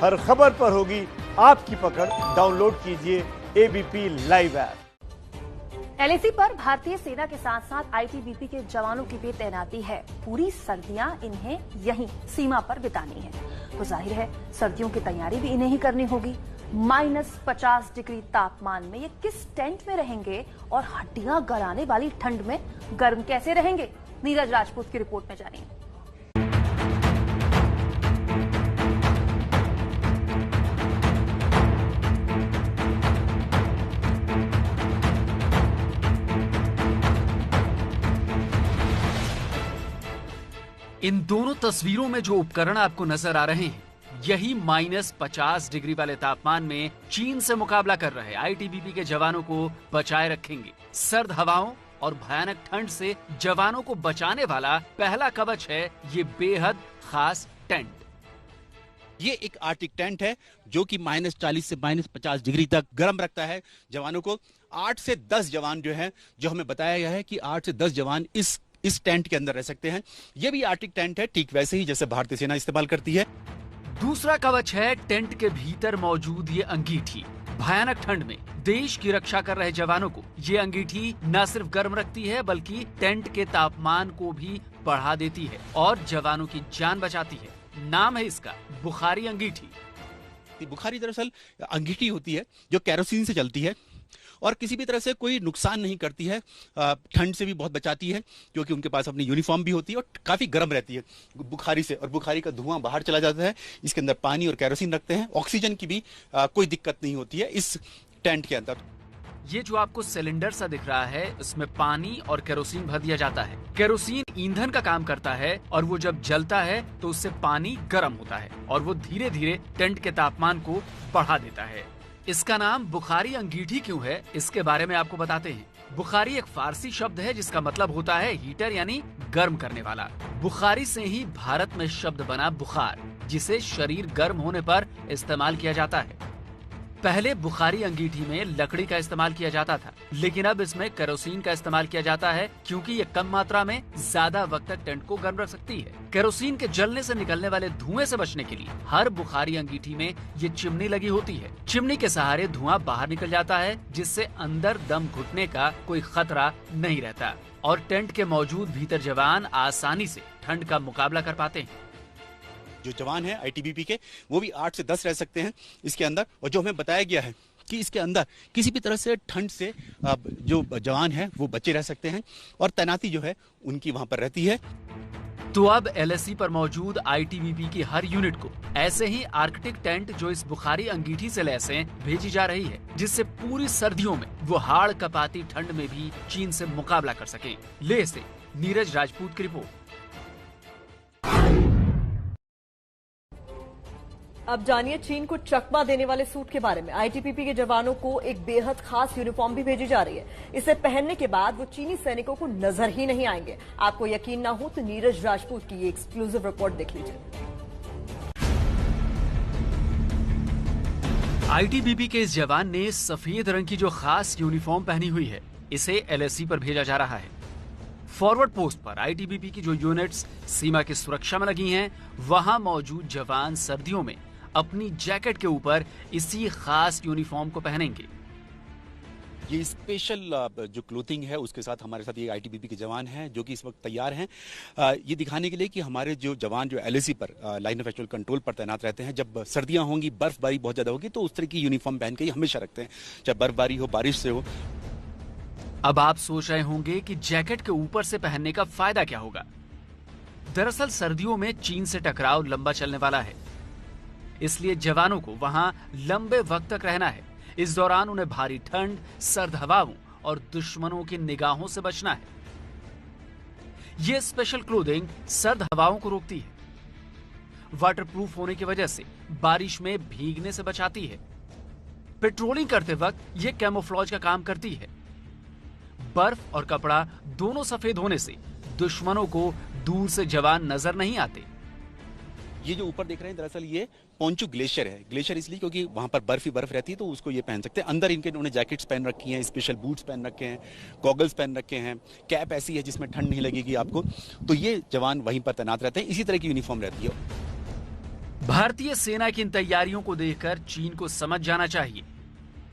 हर खबर पर होगी आपकी पकड़। डाउनलोड कीजिए एबीपी लाइव ऐप। एलएसी पर भारतीय सेना के साथ साथ आईटीबीपी के जवानों की भी तैनाती है। पूरी सर्दियां इन्हें यहीं सीमा पर बितानी है, तो जाहिर है सर्दियों की तैयारी भी इन्हें ही करनी होगी। -50 डिग्री तापमान में ये किस टेंट में रहेंगे और हड्डियां गलाने वाली ठंड में गर्म कैसे रहेंगे? नीरज राजपूत की रिपोर्ट में जानिए। इन दोनों तस्वीरों में जो उपकरण आपको नजर आ रहे हैं, यही -50 डिग्री वाले तापमान में चीन से मुकाबला कर रहे आईटीबीपी के जवानों को बचाए रखेंगे। सर्द हवाओं और भयानक ठंड से जवानों को बचाने वाला पहला कवच है ये बेहद खास टेंट। ये एक आर्टिक टेंट है जो कि -40 से -50 डिग्री तक गर्म रखता है जवानों को। 8 से 10 जवान जो है, जो हमें बताया गया है कि 8 से 10 जवान इस टेंट के अंदर रह सकते हैं। ये भी आर्टिक टेंट है, ठीक वैसे ही जैसे भारतीय सेना इस्तेमाल करती है। दूसरा कवच है टेंट के भीतर मौजूद ये अंगीठी। भयानक ठंड में देश की रक्षा कर रहे जवानों को ये अंगीठी न सिर्फ गर्म रखती है बल्कि टेंट के तापमान को भी बढ़ा देती है और जवानों की जान बचाती है। नाम है इसका बुखारी अंगीठी। बुखारी दरअसल अंगीठी होती है जो केरोसिन से चलती है और किसी भी तरह से कोई नुकसान नहीं करती है। ठंड से भी बहुत बचाती है क्योंकि उनके पास अपनी यूनिफॉर्म भी होती है और काफी गर्म रहती है बुखारी से, और बुखारी का धुआं बाहर चला जाता है। इसके अंदर पानी और केरोसिन रखते हैं। ऑक्सीजन की भी कोई दिक्कत नहीं होती है इस टेंट के अंदर। ये जो आपको सिलेंडर सा दिख रहा है, इसमें पानी और केरोसिन भर दिया जाता है। केरोसिन ईंधन का काम करता है और वो जब जलता है तो उससे पानी गर्म होता है और वो धीरे धीरे टेंट के तापमान को बढ़ा देता है। इसका नाम बुखारी अंगीठी क्यों है, इसके बारे में आपको बताते हैं। बुखारी एक फारसी शब्द है जिसका मतलब होता है हीटर यानी गर्म करने वाला। बुखारी से ही भारत में शब्द बना बुखार, जिसे शरीर गर्म होने पर इस्तेमाल किया जाता है। पहले बुखारी अंगीठी में लकड़ी का इस्तेमाल किया जाता था, लेकिन अब इसमें केरोसिन का इस्तेमाल किया जाता है क्योंकि ये कम मात्रा में ज्यादा वक्त तक टेंट को गर्म रख सकती है। केरोसिन के जलने से निकलने वाले धुएं से बचने के लिए हर बुखारी अंगीठी में ये चिमनी लगी होती है। चिमनी के सहारे धुआं बाहर निकल जाता है, जिससे अंदर दम घुटने का कोई खतरा नहीं रहता और टेंट के मौजूद भीतर जवान आसानी से ठंड का मुकाबला कर पाते हैं। जो जवान है आईटीबीपी के, वो भी 8 से 10 रह सकते हैं इसके अंदर। और जो हमें बताया गया है कि इसके अंदर किसी भी तरह से ठंड से जो जवान है वो बचे रह सकते हैं और तैनाती जो है उनकी वहां पर रहती है। तो अब एलएसी पर मौजूद आईटीबीपी की हर यूनिट को ऐसे ही आर्कटिक टेंट जो इस बुखारी अंगीठी से लैस हैं भेजी जा रही है, जिससे पूरी सर्दियों में वो हाड़ कपाती ठंड में भी चीन से मुकाबला कर सके। लेह से नीरज राजपूत की रिपोर्ट। अब जानिए चीन को चकमा देने वाले सूट के बारे में। आईटीबीपी के जवानों को एक बेहद खास यूनिफॉर्म भी भेजी जा रही है। इसे पहनने के बाद वो चीनी सैनिकों को नजर ही नहीं आएंगे। आपको यकीन ना हो तो नीरज राजपूत की ये एक्सक्लूसिव रिपोर्ट देख लीजिए। आईटीबीपी के इस जवान ने सफेद रंग की जो खास यूनिफॉर्म पहनी हुई है, इसे एलएसी पर भेजा जा रहा है। फॉरवर्ड पोस्ट पर आईटीबीपी की जो यूनिट्स सीमा की सुरक्षा में लगी हैं, वहां मौजूद जवान सर्दियों में अपनी जैकेट के ऊपर इसी खास यूनिफॉर्म को पहनेंगे। ये स्पेशल जो क्लोथिंग है उसके साथ हमारे साथ ये आईटीबीपी के जवान हैं जो कि इस वक्त तैयार हैं ये दिखाने के लिए कि हमारे जो जवान जो एलएसी पर लाइन ऑफ एक्चुअल कंट्रोल पर तैनात रहते हैं, जब सर्दियां होंगी, बर्फबारी बहुत ज्यादा होगी, तो उस तरह की यूनिफॉर्म पहन के ही हमेशा रखते हैं, चाहे बर्फबारी हो, बारिश से हो। अब आप सोच रहे होंगे कि जैकेट के ऊपर से पहनने का फायदा क्या होगा। दरअसल सर्दियों में चीन से टकराव लंबा चलने वाला है, इसलिए जवानों को वहां लंबे वक्त तक रहना है। इस दौरान उन्हें भारी ठंड, सर्द हवाओं और दुश्मनों की निगाहों से बचना है। यह स्पेशल क्लोथिंग सर्द हवाओं को रोकती है, वाटरप्रूफ होने की वजह से बारिश में भीगने से बचाती है। पेट्रोलिंग करते वक्त यह कैमोफ्लेज का काम करती है। बर्फ और कपड़ा दोनों सफेद होने से दुश्मनों को दूर से जवान नजर नहीं आते। ये जो ऊपर देख रहे हैं दरअसल ये पोंचू ग्लेशियर है। ग्लेशियर इसलिए क्योंकि वहां पर बर्फ ही बर्फ रहती है, तो उसको ये पहन सकते हैं। अंदर इनके उन्होंने जैकेट्स पहन रखी हैं, स्पेशल बूट्स पहन रखे हैं, गॉगल्स पहन रखे हैं, कैप ऐसी है जिसमें ठंड नहीं लगेगी आपको। तो ये जवान वहीं पर तैनात रहते हैं, इसी तरह की यूनिफॉर्म रहती है। भारतीय सेना की इन तैयारियों को देखकर चीन को समझ जाना चाहिए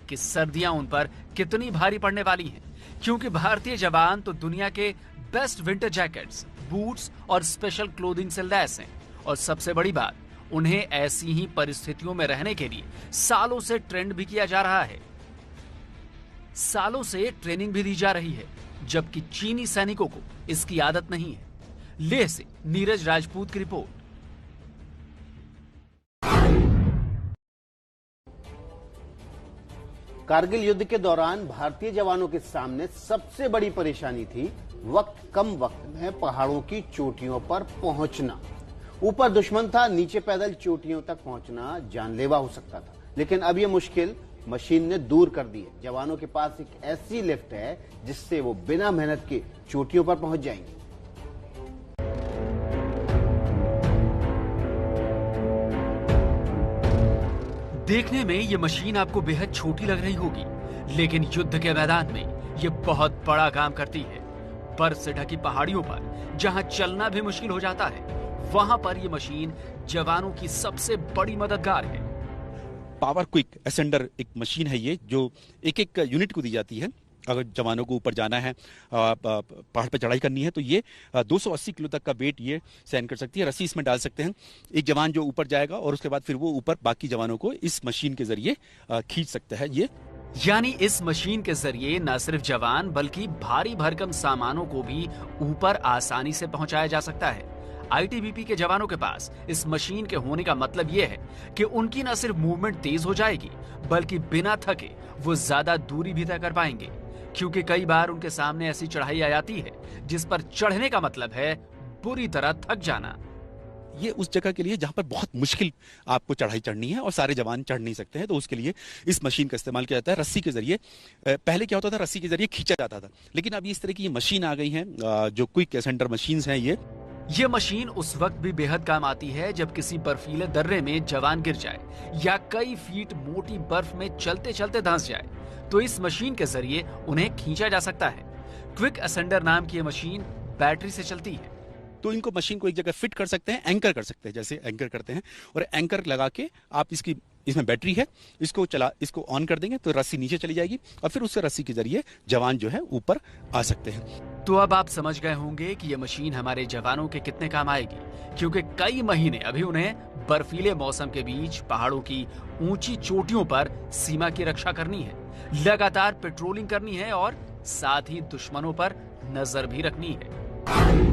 कि सर्दियां उन पर कितनी भारी पड़ने वाली हैं, क्योंकि भारतीय जवान तो दुनिया के बेस्ट विंटर जैकेट्स, बूट्स और स्पेशल क्लोथिंग से लैस हैं। और सबसे बड़ी बात, उन्हें ऐसी ही परिस्थितियों में रहने के लिए सालों से ट्रेंड भी किया जा रहा है, सालों से ट्रेनिंग भी दी जा रही है, जबकि चीनी सैनिकों को इसकी आदत नहीं है। लेह से नीरज राजपूत की रिपोर्ट। कारगिल युद्ध के दौरान भारतीय जवानों के सामने सबसे बड़ी परेशानी थी कम वक्त में पहाड़ों की चोटियों पर पहुंचना। ऊपर दुश्मन था, नीचे पैदल चोटियों तक पहुंचना जानलेवा हो सकता था। लेकिन अब यह मुश्किल मशीन ने दूर कर दी है। जवानों के पास एक ऐसी लिफ्ट है जिससे वो बिना मेहनत के चोटियों पर पहुंच जाएंगे। देखने में ये मशीन आपको बेहद छोटी लग रही होगी, लेकिन युद्ध के मैदान में ये बहुत बड़ा काम करती है। बर्फ से ढकी पहाड़ियों पर जहां चलना भी मुश्किल हो जाता है, वहां पर ये मशीन जवानों की सबसे बड़ी मददगार है। पावर क्विक असेंडर एक मशीन है ये, जो एक एक यूनिट को दी जाती है। अगर जवानों को ऊपर जाना है, पहाड़ पर चढ़ाई करनी है, तो ये 280 किलो तक का वेट ये सहन कर सकती है। रस्सी इसमें डाल सकते हैं, एक जवान जो ऊपर जाएगा और उसके बाद फिर वो ऊपर बाकी जवानों को इस मशीन के जरिए खींच सकता है। ये यानी इस मशीन के जरिए न सिर्फ जवान बल्कि भारी भरकम सामानों को भी ऊपर आसानी से पहुंचाया जा सकता है। आईटीबीपी के जवानों के पास इस मशीन के होने का मतलब यह है कि उनकी न सिर्फ मूवमेंट तेज हो जाएगी, बल्कि बिना थके वो ज्यादा दूरी भी तय कर पाएंगे, क्योंकि कई बार उनके सामने ऐसी चढ़ाई आ जाती है जिस पर चढ़ने का मतलब है बुरी तरह थक जाना। ये उस जगह के लिए जहां पर बहुत मुश्किल आपको चढ़ाई चढ़नी है और सारे जवान चढ़ नहीं सकते हैं, तो उसके लिए इस मशीन का इस्तेमाल किया जाता है। रस्सी के जरिए, पहले क्या होता था, रस्सी के जरिए खींचा जाता था, लेकिन अब इस तरह की ये मशीन आ गई है जो क्विक असेंडर मशीन है। ये मशीन उस वक्त भी बेहद काम आती है जब किसी बर्फीले दर्रे में जवान गिर जाए या कई फीट मोटी बर्फ में चलते चलते धंस जाए, तो इस मशीन के जरिए उन्हें खींचा जा सकता है। क्विक असेंडर नाम की ये मशीन बैटरी से चलती है, तो इनको मशीन को एक जगह फिट कर सकते हैं, एंकर कर सकते हैं, जैसे एंकर करते हैं, और एंकर लगा के आप इसमें बैटरी है, इसको ऑन कर देंगे तो रस्सी नीचे चली जाएगी और फिर उससे रस्सी के जरिए जवान जो है ऊपर आ सकते हैं। तो अब आप समझ गए होंगे कि ये मशीन हमारे जवानों के कितने काम आएगी, क्योंकि कई महीने अभी उन्हें बर्फीले मौसम के बीच पहाड़ों की ऊंची चोटियों पर सीमा की रक्षा करनी है, लगातार पेट्रोलिंग करनी है और साथ ही दुश्मनों पर नजर भी रखनी है।